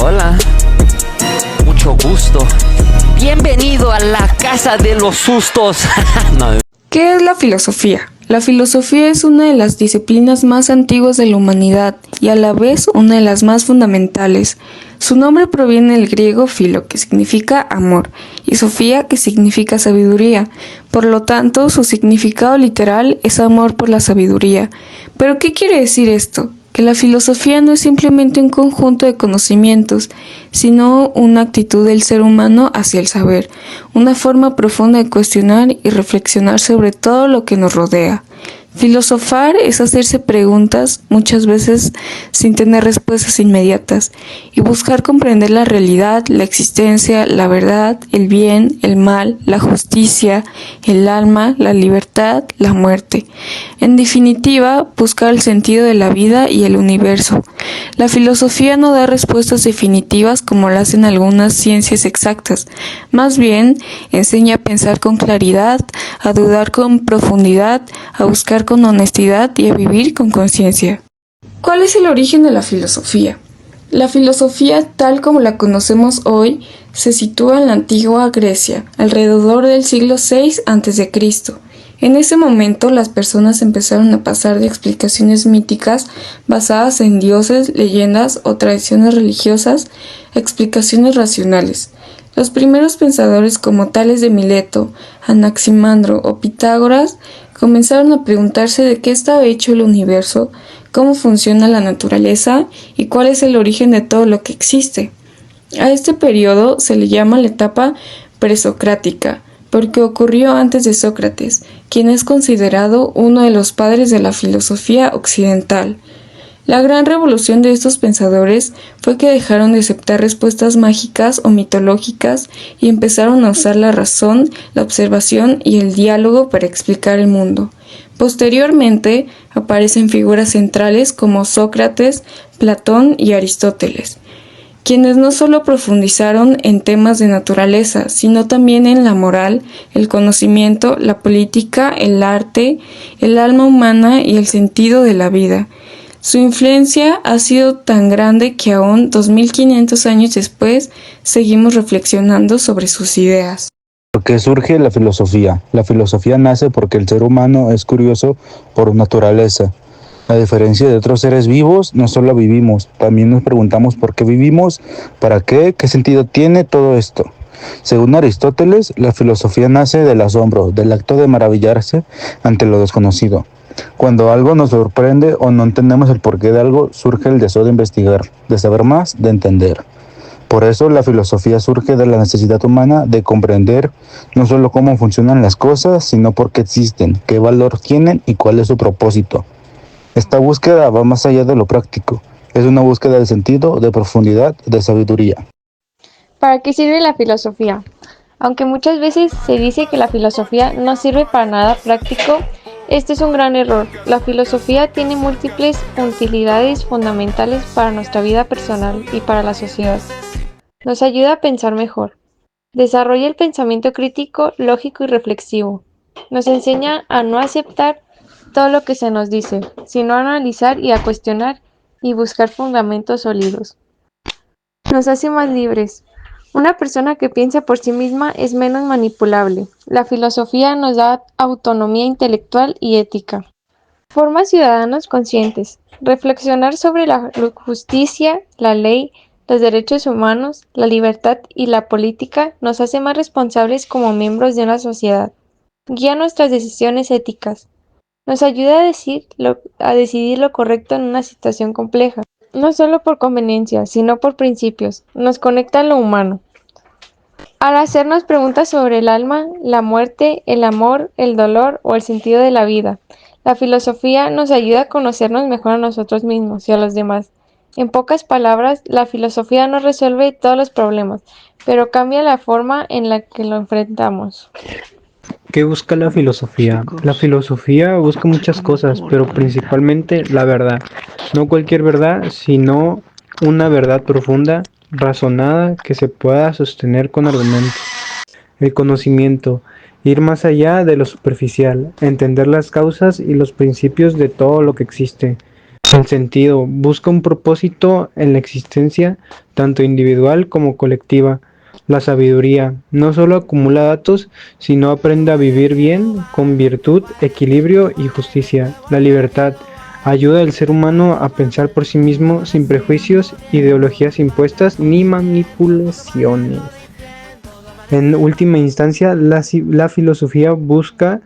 Hola, mucho gusto. Bienvenido a la casa de los sustos. No. ¿Qué es la filosofía? La filosofía es una de las disciplinas más antiguas de la humanidad y a la vez una de las más fundamentales. Su nombre proviene del griego philo, que significa amor, y sofía, que significa sabiduría. Por lo tanto, su significado literal es amor por la sabiduría. ¿Pero qué quiere decir esto? Que la filosofía no es simplemente un conjunto de conocimientos, sino una actitud del ser humano hacia el saber, una forma profunda de cuestionar y reflexionar sobre todo lo que nos rodea. Filosofar es hacerse preguntas, muchas veces sin tener respuestas inmediatas, y buscar comprender la realidad, la existencia, la verdad, el bien, el mal, la justicia, el alma, la libertad, la muerte. En definitiva, buscar el sentido de la vida y el universo. La filosofía no da respuestas definitivas como lo hacen algunas ciencias exactas, más bien enseña a pensar con claridad, a dudar con profundidad, a buscar con honestidad y a vivir con conciencia. ¿Cuál es el origen de la filosofía? La filosofía, tal como la conocemos hoy, se sitúa en la antigua Grecia, alrededor del siglo VI a.C. En ese momento, las personas empezaron a pasar de explicaciones míticas basadas en dioses, leyendas o tradiciones religiosas a explicaciones racionales. Los primeros pensadores como Tales de Mileto, Anaximandro o Pitágoras comenzaron a preguntarse de qué estaba hecho el universo, cómo funciona la naturaleza y cuál es el origen de todo lo que existe. A este periodo se le llama la etapa presocrática, porque ocurrió antes de Sócrates, quien es considerado uno de los padres de la filosofía occidental. La gran revolución de estos pensadores fue que dejaron de aceptar respuestas mágicas o mitológicas y empezaron a usar la razón, la observación y el diálogo para explicar el mundo. Posteriormente aparecen figuras centrales como Sócrates, Platón y Aristóteles, quienes no solo profundizaron en temas de naturaleza, sino también en la moral, el conocimiento, la política, el arte, el alma humana y el sentido de la vida. Su influencia ha sido tan grande que aún 2500 años después seguimos reflexionando sobre sus ideas. ¿Por qué surge la filosofía? La filosofía nace porque el ser humano es curioso por naturaleza. A diferencia de otros seres vivos, no solo vivimos, también nos preguntamos por qué vivimos, para qué sentido tiene todo esto. Según Aristóteles, la filosofía nace del asombro, del acto de maravillarse ante lo desconocido. Cuando algo nos sorprende o no entendemos el porqué de algo, surge el deseo de investigar, de saber más, de entender. Por eso la filosofía surge de la necesidad humana de comprender no solo cómo funcionan las cosas, sino por qué existen, qué valor tienen y cuál es su propósito. Esta búsqueda va más allá de lo práctico. Es una búsqueda de sentido, de profundidad, de sabiduría. ¿Para qué sirve la filosofía? Aunque muchas veces se dice que la filosofía no sirve para nada práctico, este es un gran error. La filosofía tiene múltiples utilidades fundamentales para nuestra vida personal y para la sociedad. Nos ayuda a pensar mejor. Desarrolla el pensamiento crítico, lógico y reflexivo. Nos enseña a no aceptar todo lo que se nos dice, sino a analizar y a cuestionar y buscar fundamentos sólidos. Nos hace más libres. Una persona que piensa por sí misma es menos manipulable. La filosofía nos da autonomía intelectual y ética. Forma ciudadanos conscientes. Reflexionar sobre la justicia, la ley, los derechos humanos, la libertad y la política nos hace más responsables como miembros de una sociedad. Guía nuestras decisiones éticas. Nos ayuda a decidir lo correcto en una situación compleja. No solo por conveniencia, sino por principios. Nos conecta a lo humano. Al hacernos preguntas sobre el alma, la muerte, el amor, el dolor o el sentido de la vida, la filosofía nos ayuda a conocernos mejor a nosotros mismos y a los demás. En pocas palabras, la filosofía no resuelve todos los problemas, pero cambia la forma en la que lo enfrentamos. ¿Qué busca la filosofía? La filosofía busca muchas cosas, pero principalmente la verdad. No cualquier verdad, sino una verdad profunda, razonada, que se pueda sostener con argumentos. El conocimiento, ir más allá de lo superficial, entender las causas y los principios de todo lo que existe. El sentido busca un propósito en la existencia, tanto individual como colectiva. La sabiduría no solo acumula datos, sino aprende a vivir bien, con virtud, equilibrio y justicia. La libertad ayuda al ser humano a pensar por sí mismo sin prejuicios, ideologías impuestas ni manipulaciones. En última instancia, la filosofía busca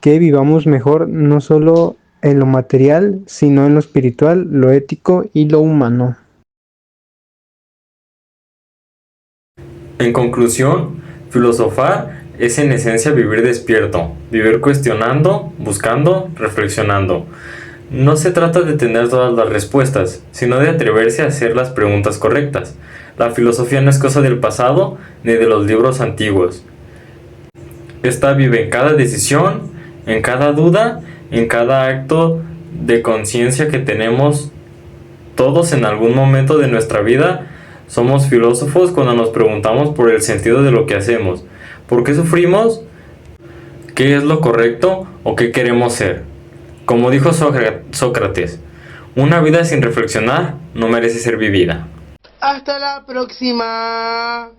que vivamos mejor no solo en lo material, sino en lo espiritual, lo ético y lo humano. En conclusión, filosofar es en esencia vivir despierto, vivir cuestionando, buscando, reflexionando. No se trata de tener todas las respuestas, sino de atreverse a hacer las preguntas correctas. La filosofía no es cosa del pasado ni de los libros antiguos. Esta vive en cada decisión, en cada duda, en cada acto de conciencia que tenemos todos en algún momento de nuestra vida. Somos filósofos cuando nos preguntamos por el sentido de lo que hacemos. ¿Por qué sufrimos? ¿Qué es lo correcto o qué queremos ser? Como dijo Sócrates, una vida sin reflexionar no merece ser vivida. Hasta la próxima.